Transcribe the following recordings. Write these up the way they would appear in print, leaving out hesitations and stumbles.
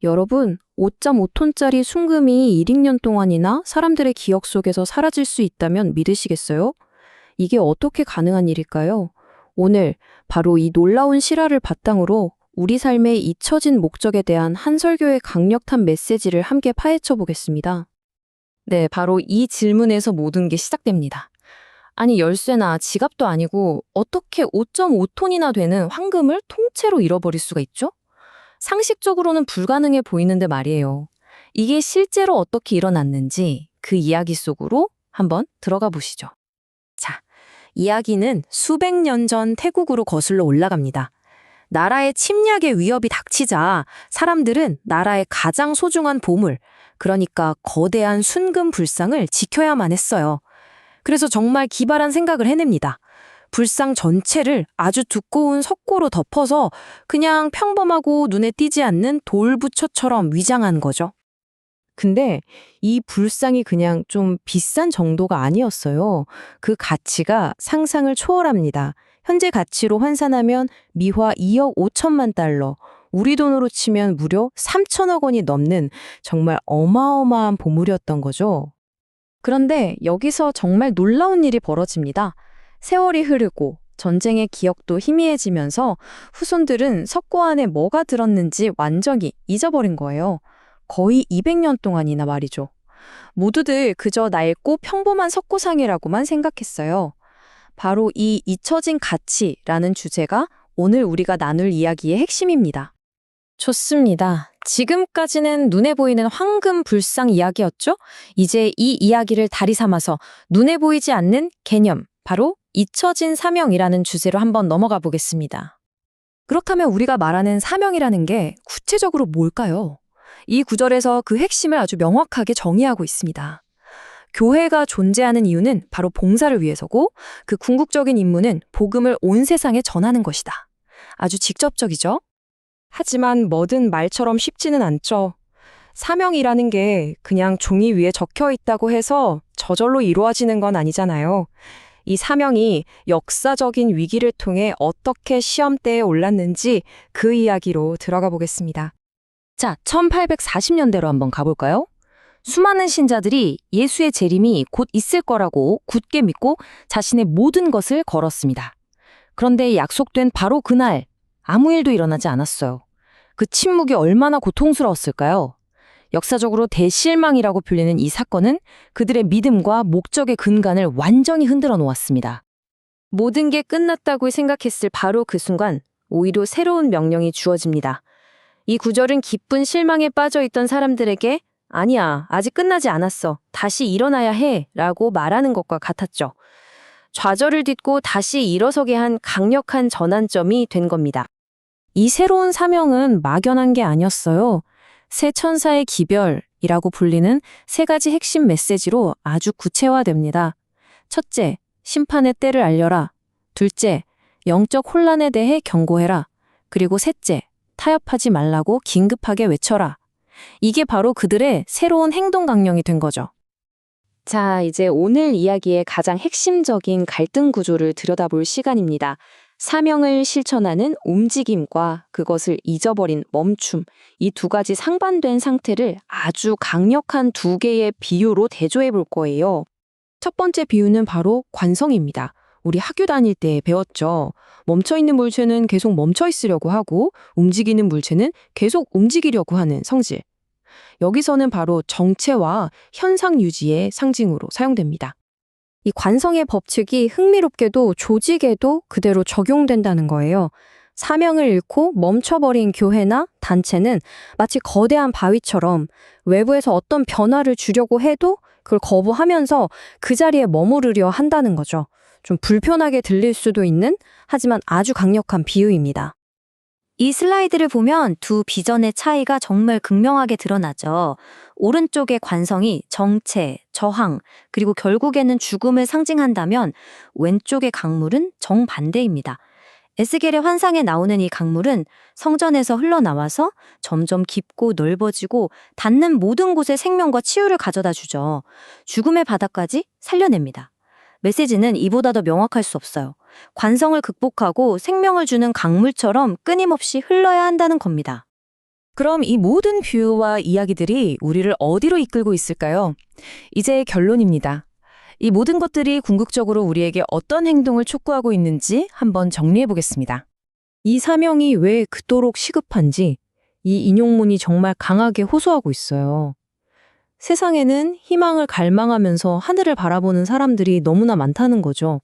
여러분, 5.5톤짜리 순금이 1, 2년 동안이나 사람들의 기억 속에서 사라질 수 있다면 믿으시겠어요? 이게 어떻게 가능한 일일까요? 오늘 바로 이 놀라운 실화를 바탕으로 우리 삶의 잊혀진 목적에 대한 한 설교의 강력한 메시지를 함께 파헤쳐 보겠습니다. 네, 바로 이 질문에서 모든 게 시작됩니다. 아니, 열쇠나 지갑도 아니고 어떻게 5.5톤이나 되는 황금을 통째로 잃어버릴 수가 있죠? 상식적으로는 불가능해 보이는데 말이에요. 이게 실제로 어떻게 일어났는지 그 이야기 속으로 한번 들어가 보시죠. 자, 이야기는 수백 년 전 태국으로 거슬러 올라갑니다. 나라의 침략의 위협이 닥치자 사람들은 나라의 가장 소중한 보물, 그러니까 거대한 순금 불상을 지켜야만 했어요. 그래서 정말 기발한 생각을 해냅니다. 불상 전체를 아주 두꺼운 석고로 덮어서 그냥 평범하고 눈에 띄지 않는 돌부처처럼 위장한 거죠. 근데 이 불상이 그냥 좀 비싼 정도가 아니었어요. 그 가치가 상상을 초월합니다. 현재 가치로 환산하면 미화 2억 5천만 달러, 우리 돈으로 치면 무려 3천억 원이 넘는 정말 어마어마한 보물이었던 거죠. 그런데 여기서 정말 놀라운 일이 벌어집니다. 세월이 흐르고 전쟁의 기억도 희미해지면서 후손들은 석고 안에 뭐가 들었는지 완전히 잊어버린 거예요. 거의 200년 동안이나 말이죠. 모두들 그저 낡고 평범한 석고상이라고만 생각했어요. 바로 이 잊혀진 가치라는 주제가 오늘 우리가 나눌 이야기의 핵심입니다. 좋습니다. 지금까지는 눈에 보이는 황금 불상 이야기였죠? 이제 이 이야기를 다리 삼아서 눈에 보이지 않는 개념, 바로 잊혀진 사명이라는 주제로 한번 넘어가 보겠습니다. 그렇다면 우리가 말하는 사명이라는 게 구체적으로 뭘까요? 이 구절에서 그 핵심을 아주 명확하게 정의하고 있습니다. 교회가 존재하는 이유는 바로 봉사를 위해서고 그 궁극적인 임무는 복음을 온 세상에 전하는 것이다. 아주 직접적이죠? 하지만 뭐든 말처럼 쉽지는 않죠. 사명이라는 게 그냥 종이 위에 적혀 있다고 해서 저절로 이루어지는 건 아니잖아요. 이 사명이 역사적인 위기를 통해 어떻게 시험대에 올랐는지 그 이야기로 들어가 보겠습니다. 자, 1840년대로 한번 가볼까요? 수많은 신자들이 예수의 재림이 곧 있을 거라고 굳게 믿고 자신의 모든 것을 걸었습니다. 그런데 약속된 바로 그날 아무 일도 일어나지 않았어요. 그 침묵이 얼마나 고통스러웠을까요? 역사적으로 대실망이라고 불리는 이 사건은 그들의 믿음과 목적의 근간을 완전히 흔들어 놓았습니다. 모든 게 끝났다고 생각했을 바로 그 순간 오히려 새로운 명령이 주어집니다. 이 구절은 기쁜 실망에 빠져 있던 사람들에게 아니야, 아직 끝나지 않았어. 다시 일어나야 해 라고 말하는 것과 같았죠. 좌절을 딛고 다시 일어서게 한 강력한 전환점이 된 겁니다. 이 새로운 사명은 막연한 게 아니었어요. 새 천사의 기별이라고 불리는 세 가지 핵심 메시지로 아주 구체화됩니다. 첫째, 심판의 때를 알려라. 둘째, 영적 혼란에 대해 경고해라. 그리고 셋째, 타협하지 말라고 긴급하게 외쳐라. 이게 바로 그들의 새로운 행동 강령이 된 거죠. 자, 이제 오늘 이야기의 가장 핵심적인 갈등 구조를 들여다볼 시간입니다. 사명을 실천하는 움직임과 그것을 잊어버린 멈춤, 이 두 가지 상반된 상태를 아주 강력한 두 개의 비유로 대조해 볼 거예요. 첫 번째 비유는 바로 관성입니다. 우리 학교 다닐 때 배웠죠. 멈춰있는 물체는 계속 멈춰 있으려고 하고 움직이는 물체는 계속 움직이려고 하는 성질. 여기서는 바로 정체와 현상 유지의 상징으로 사용됩니다. 이 관성의 법칙이 흥미롭게도 조직에도 그대로 적용된다는 거예요. 사명을 잃고 멈춰버린 교회나 단체는 마치 거대한 바위처럼 외부에서 어떤 변화를 주려고 해도 그걸 거부하면서 그 자리에 머무르려 한다는 거죠. 좀 불편하게 들릴 수도 있는 하지만 아주 강력한 비유입니다. 이 슬라이드를 보면 두 비전의 차이가 정말 극명하게 드러나죠. 오른쪽의 관성이 정체, 저항, 그리고 결국에는 죽음을 상징한다면 왼쪽의 강물은 정반대입니다. 에스겔의 환상에 나오는 이 강물은 성전에서 흘러나와서 점점 깊고 넓어지고 닿는 모든 곳에 생명과 치유를 가져다 주죠. 죽음의 바다까지 살려냅니다. 메시지는 이보다 더 명확할 수 없어요. 관성을 극복하고 생명을 주는 강물처럼 끊임없이 흘러야 한다는 겁니다. 그럼 이 모든 비유와 이야기들이 우리를 어디로 이끌고 있을까요? 이제 결론입니다. 이 모든 것들이 궁극적으로 우리에게 어떤 행동을 촉구하고 있는지 한번 정리해 보겠습니다. 이 사명이 왜 그토록 시급한지 이 인용문이 정말 강하게 호소하고 있어요. 세상에는 희망을 갈망하면서 하늘을 바라보는 사람들이 너무나 많다는 거죠.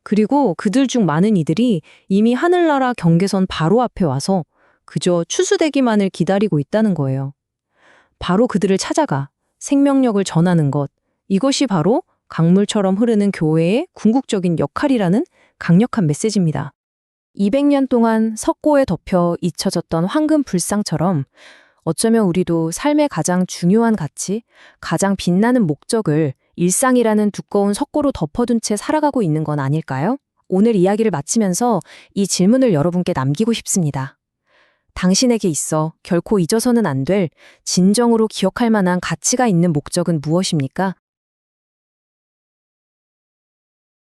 그리고 그들 중 많은 이들이 이미 하늘나라 경계선 바로 앞에 와서 그저 추수되기만을 기다리고 있다는 거예요. 바로 그들을 찾아가 생명력을 전하는 것, 이것이 바로 강물처럼 흐르는 교회의 궁극적인 역할이라는 강력한 메시지입니다. 200년 동안 석고에 덮여 잊혀졌던 황금 불상처럼 어쩌면 우리도 삶의 가장 중요한 가치, 가장 빛나는 목적을 일상이라는 두꺼운 석고로 덮어둔 채 살아가고 있는 건 아닐까요? 오늘 이야기를 마치면서 이 질문을 여러분께 남기고 싶습니다. 당신에게 있어 결코 잊어서는 안 될 진정으로 기억할 만한 가치가 있는 목적은 무엇입니까?